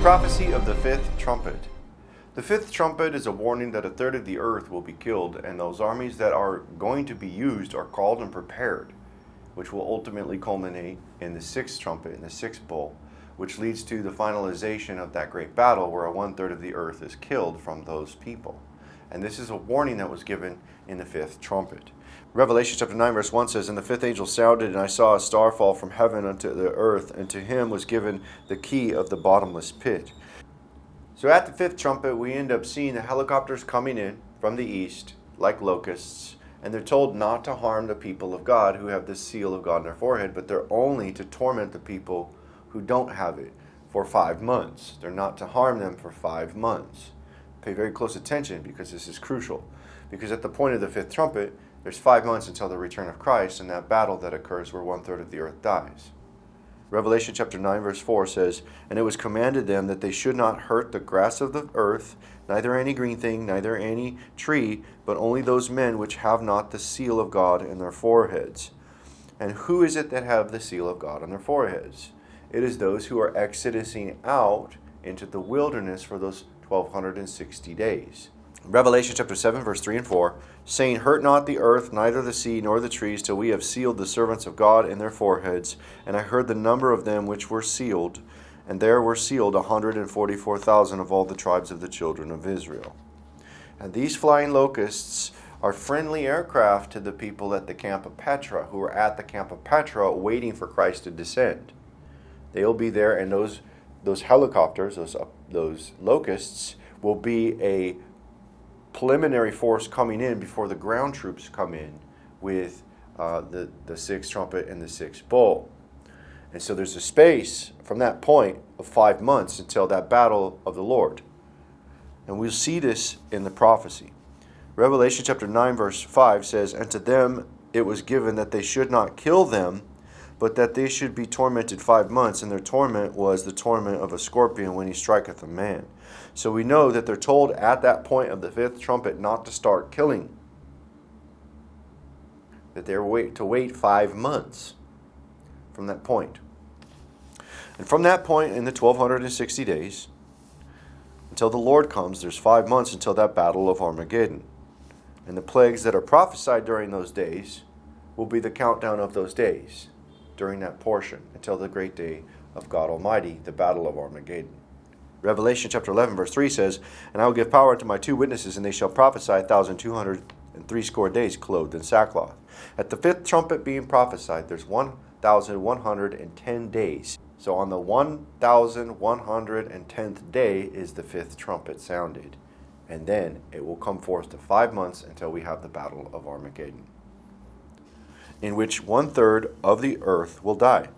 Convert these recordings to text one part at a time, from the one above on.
prophecy of the fifth trumpet. The fifth trumpet is a warning that a third of the earth will be killed, and those armies that are going to be used are called and prepared, which will ultimately culminate in the sixth trumpet, in the sixth bowl, which leads to the finalization of that great battle where 1/3 of the earth is killed from those people. And this is a warning that was given in the fifth trumpet. Revelation chapter 9 verse 1 says, "And the fifth angel sounded, and I saw a star fall from heaven unto the earth, and to him was given the key of the bottomless pit." So at the fifth trumpet, we end up seeing the helicopters coming in from the east like locusts, and they're told not to harm the people of God who have this seal of God on their forehead, but they're only to torment the people who don't have it for 5 months. They're not to harm them for 5 months. Pay very close attention because this is crucial. Because at the point of the fifth trumpet, there's 5 months until the return of Christ and that battle that occurs where 1/3 of the earth dies. Revelation chapter 9 verse 4 says, "And it was commanded them that they should not hurt the grass of the earth, neither any green thing, neither any tree, but only those men which have not the seal of God in their foreheads." And who is it that have the seal of God on their foreheads? It is those who are exodusing out into the wilderness for those 1260 days. Revelation chapter 7 verse 3 and 4, saying, "Hurt not the earth, neither the sea, nor the trees, till we have sealed the servants of God in their foreheads. And I heard the number of them which were sealed, and there were sealed 144,000 of all the tribes of the children of Israel." And these flying locusts are friendly aircraft to the people at the camp of Petra, who are at the camp of Petra waiting for Christ to descend. They'll be there, and those helicopters, those locusts, will be a preliminary force coming in before the ground troops come in with the sixth trumpet and the sixth bowl. And so there's a space from that point of 5 months until that battle of the Lord. And we'll see this in the prophecy. Revelation chapter 9 verse 5 says, "And to them it was given that they should not kill them, but that they should be tormented 5 months, and their torment was the torment of a scorpion when he striketh a man." So we know that they're told at that point of the fifth trumpet not to start killing. That they're to wait 5 months from that point. And from that point in the 1260 days, until the Lord comes, there's 5 months until that battle of Armageddon. And the plagues that are prophesied during those days will be the countdown of those days during that portion until the great day of God Almighty, the battle of Armageddon. Revelation chapter 11 verse 3 says, "And I will give power unto my 2 witnesses, and they shall prophesy 1,260 days clothed in sackcloth." At the fifth trumpet being prophesied, there's 1,110 days. So on the 1,110th day is the fifth trumpet sounded. And then it will come forth to 5 months until we have the battle of Armageddon, in which 1/3 of the earth will die.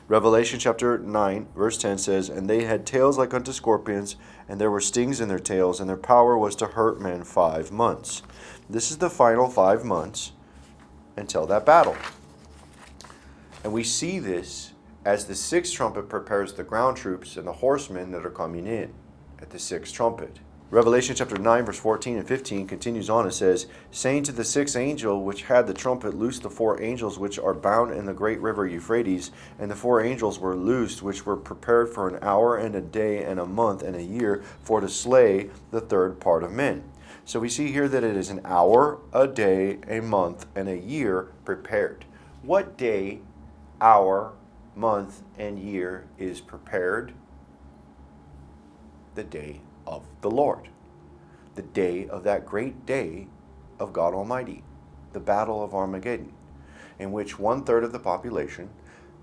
Revelation chapter 9 verse 10 says, "And they had tails like unto scorpions, and there were stings in their tails, and their power was to hurt men 5 months." This is the final 5 months until that battle. And we see this as the sixth trumpet prepares the ground troops and the horsemen that are coming in at the sixth trumpet. Revelation chapter 9 verse 14 and 15 continues on. It says, "Saying to the sixth angel which had the trumpet, Loose the 4 angels which are bound in the great river Euphrates. And the 4 angels were loosed, which were prepared for an hour and a day and a month and a year, for to slay the third part of men." So we see here that it is an hour, a day, a month, and a year prepared. What day, hour, month, and year is prepared? The day of the Lord, the day of that great day of God Almighty, the battle of Armageddon, in which 1/3 of the population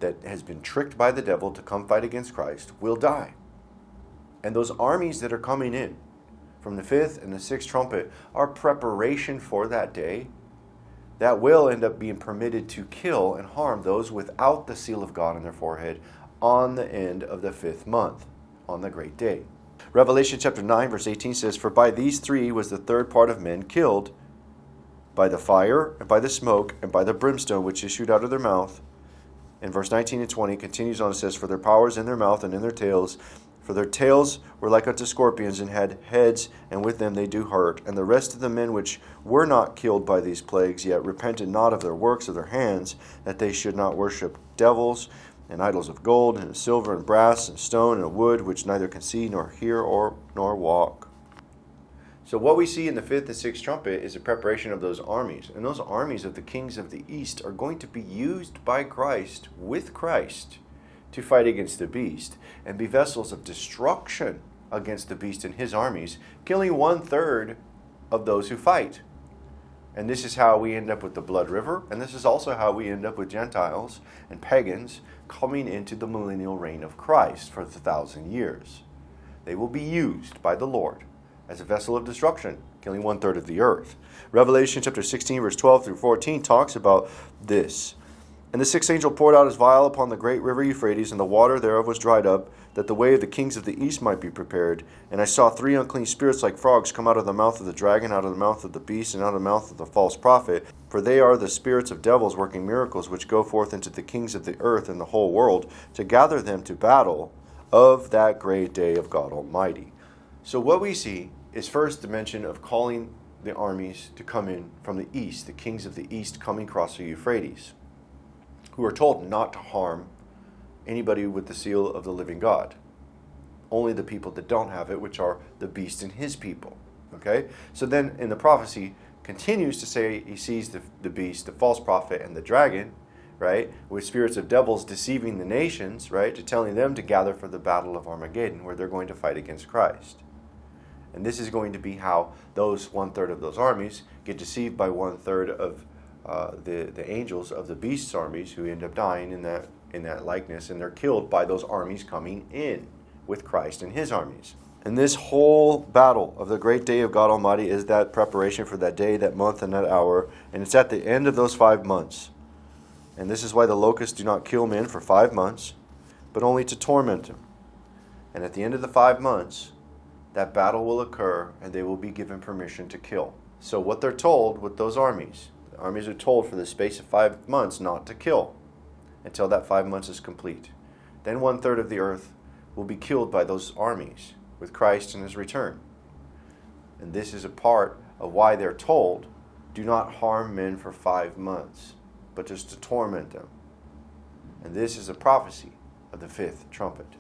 that has been tricked by the devil to come fight against Christ will die. And those armies that are coming in from the fifth and the sixth trumpet are preparation for that day that will end up being permitted to kill and harm those without the seal of God on their forehead on the end of the 5th month, on the great day. Revelation chapter 9 verse 18 says, "For by these 3 was the third part of men killed, by the fire, and by the smoke, and by the brimstone which issued out of their mouth." And verse 19 and 20 continues on, it says, "For their power is in their mouth and in their tails, for their tails were like unto scorpions, and had heads, and with them they do hurt. And the rest of the men which were not killed by these plagues, yet repented not of their works of their hands, that they should not worship devils, and idols of gold, and of silver, and brass, and stone, and of wood, which neither can see, nor hear, nor walk. So what we see in the fifth and sixth trumpet is a preparation of those armies. And those armies of the kings of the east are going to be used by Christ, with Christ, to fight against the beast, and be vessels of destruction against the beast and his armies, killing 1/3 of those who fight. And this is how we end up with the blood river, and this is also how we end up with Gentiles and pagans coming into the millennial reign of Christ for the 1,000 years. They will be used by the Lord as a vessel of destruction, killing 1/3 of the earth. Revelation chapter 16, verse 12 through 14 talks about this. And the sixth angel poured out his vial upon the great river Euphrates, and the water thereof was dried up, that the way of the kings of the east might be prepared. And I saw 3 unclean spirits like frogs come out of the mouth of the dragon, out of the mouth of the beast, and out of the mouth of the false prophet. For they are the spirits of devils working miracles, which go forth into the kings of the earth and the whole world, to gather them to battle of that great day of God Almighty. So what we see is first the mention of calling the armies to come in from the east, the kings of the east coming across the Euphrates, who are told not to harm anybody with the seal of the living God. Only the people that don't have it, which are the beast and his people. Okay? So then in the prophecy continues to say he sees the beast, the false prophet, and the dragon, right, with spirits of devils deceiving the nations, right, to telling them to gather for the battle of Armageddon, where they're going to fight against Christ. And this is going to be how those 1/3 of those armies get deceived by 1/3 of the angels of the beast's armies, who end up dying in that likeness, and they're killed by those armies coming in with Christ and his armies. And this whole battle of the great day of God Almighty is that preparation for that day, that month, and that hour. And it's at the end of those 5 months. And this is why the locusts do not kill men for 5 months, but only to torment them. And at the end of the 5 months, that battle will occur, and they will be given permission to kill. So what they're told with those armies, the armies are told for the space of 5 months not to kill until that 5 months is complete. Then 1/3 of the earth will be killed by those armies with Christ in his return. And this is a part of why they're told, do not harm men for 5 months, but just to torment them. And this is a prophecy of the fifth trumpet.